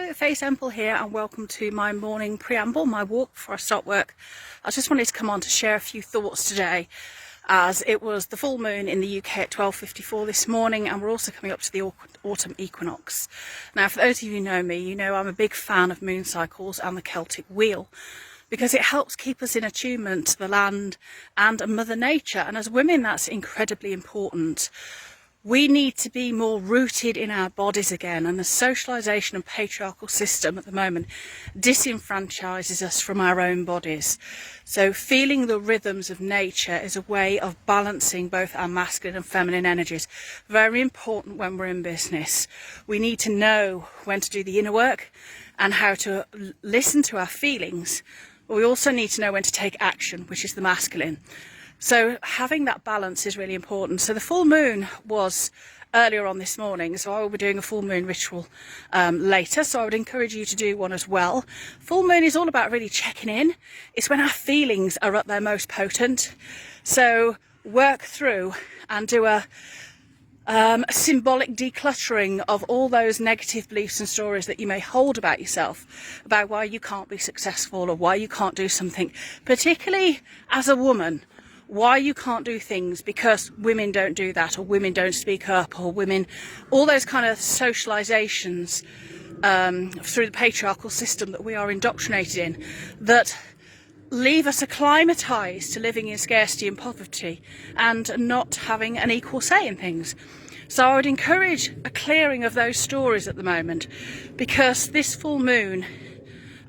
Hello, Face Emple here, and welcome to my morning preamble, my walk before I start work. I just wanted to come on to share a few thoughts today, as it was the full moon in the UK at 12:54 this morning, and we're also coming up to the Autumn Equinox. Now, for those of you who know me, you know I'm a big fan of moon cycles and the Celtic wheel, because it helps keep us in attunement to the land and Mother Nature, and as women that's incredibly important. We need to be more rooted in our bodies again, and the socialisation and patriarchal system at the moment disenfranchises us from our own bodies. So feeling the rhythms of nature is a way of balancing both our masculine and feminine energies. Very important when we're in business. We need to know when to do the inner work and how to listen to our feelings, but we also need to know when to take action, which is the masculine. So having that balance is really important. So the full moon was earlier on this morning, so I will be doing a full moon ritual later, so I would encourage you to do one as well. Full moon is all about really checking in. It's when our feelings are at their most potent. So work through and do a symbolic decluttering of all those negative beliefs and stories that you may hold about yourself, about why you can't be successful or why you can't do something, particularly as a woman. Why you can't do things because women don't do that, or women don't speak up, or women, all those kind of socializations through the patriarchal system that we are indoctrinated in, that leave us acclimatized to living in scarcity and poverty and not having an equal say in things. So I would encourage a clearing of those stories at the moment, because this full moon,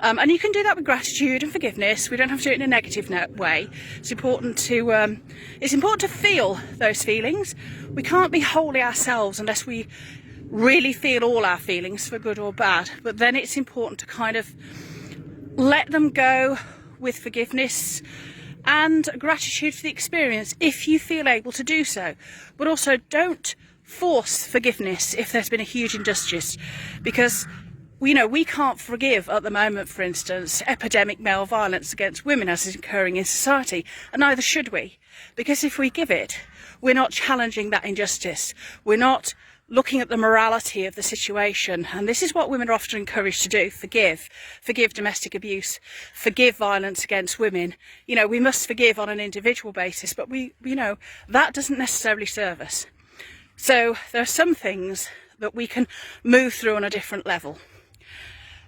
and you can do that with gratitude and forgiveness. We don't have to do it in a negative way. It's important to feel those feelings. We can't be wholly ourselves unless we really feel all our feelings, for good or bad. But then it's important to kind of let them go with forgiveness and gratitude for the experience if you feel able to do so. But also don't force forgiveness if there's been a huge injustice, because we can't forgive at the moment, for instance, epidemic male violence against women as is occurring in society, and neither should we, because if we give it, we're not challenging that injustice. We're not looking at the morality of the situation, and this is what women are often encouraged to do: forgive domestic abuse, forgive violence against women. We must forgive on an individual basis, but that doesn't necessarily serve us. So there are some things that we can move through on a different level.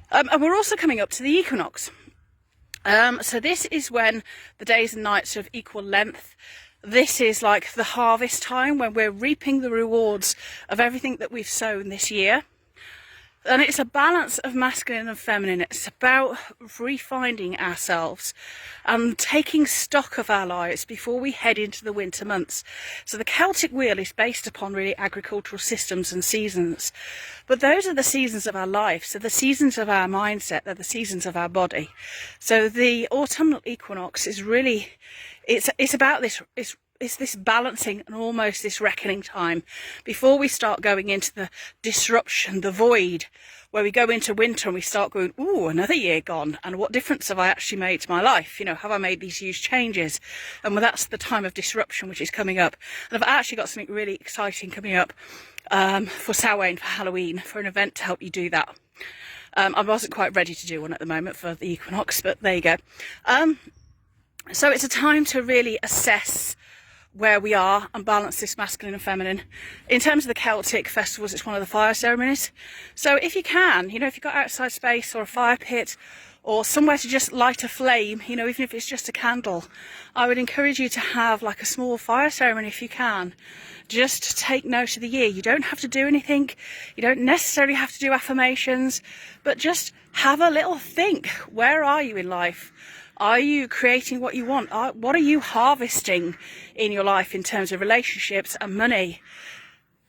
And we're also coming up to the equinox. So this is when the days and nights are of equal length. This is like the harvest time, when we're reaping the rewards of everything that we've sown this year. And it's a balance of masculine and feminine. It's about refinding ourselves and taking stock of our lives before we head into the winter months. So the Celtic wheel is based upon really agricultural systems and seasons. But those are the seasons of our life. So the seasons of our mindset, they're the seasons of our body. So the autumnal equinox is really, it's about this, it's this balancing and almost this reckoning time before we start going into the disruption, the void, where we go into winter and we start going, ooh, another year gone, and what difference have I actually made to my life? Have I made these huge changes? And that's the time of disruption which is coming up. And I've actually got something really exciting coming up for Samhain, for Halloween, for an event to help you do that. I wasn't quite ready to do one at the moment for the equinox, but there you go. So it's a time to really assess where we are and balance this masculine and feminine. In terms of the Celtic festivals, it's one of the fire ceremonies. So if you can, if you've got outside space or a fire pit or somewhere to just light a flame, even if it's just a candle, I would encourage you to have like a small fire ceremony if you can, just to take note of the year. You don't have to do anything. You don't necessarily have to do affirmations, but just have a little think. Where are you in life? Are you creating what you want? What are you harvesting in your life in terms of relationships and money?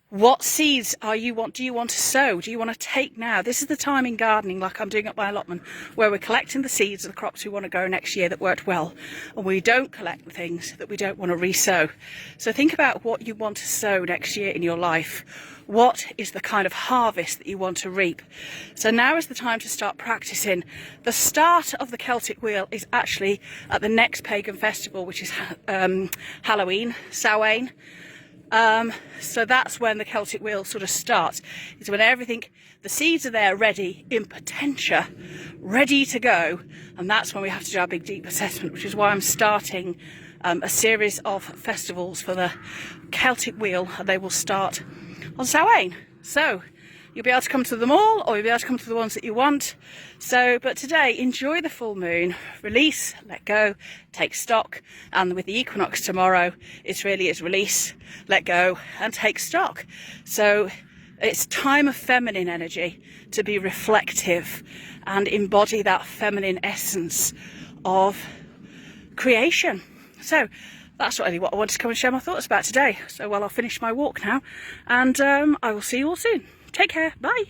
What seeds do you want to sow? Do you want to take now? This is the time in gardening, like I'm doing at my allotment, where we're collecting the seeds of the crops we want to grow next year that worked well, and we don't collect the things that we don't want to re-sow. So think about what you want to sow next year in your life. What is the kind of harvest that you want to reap? So now is the time to start practicing. The start of the Celtic wheel is actually at the next pagan festival, which is Halloween, Samhain. So that's when the Celtic wheel sort of starts. It's when everything, the seeds are there ready, in potentia, ready to go. And that's when we have to do our big deep assessment, which is why I'm starting a series of festivals for the Celtic wheel. And they will start on Samhain. So you'll be able to come to them all, or you'll be able to come to the ones that you want. So, but today, enjoy the full moon, release, let go, take stock. And with the equinox tomorrow, it really is release, let go, and take stock. So it's time of feminine energy to be reflective and embody that feminine essence of creation. So that's really what I wanted to come and share my thoughts about today. So, well, I'll finish my walk now, and I will see you all soon. Take care. Bye.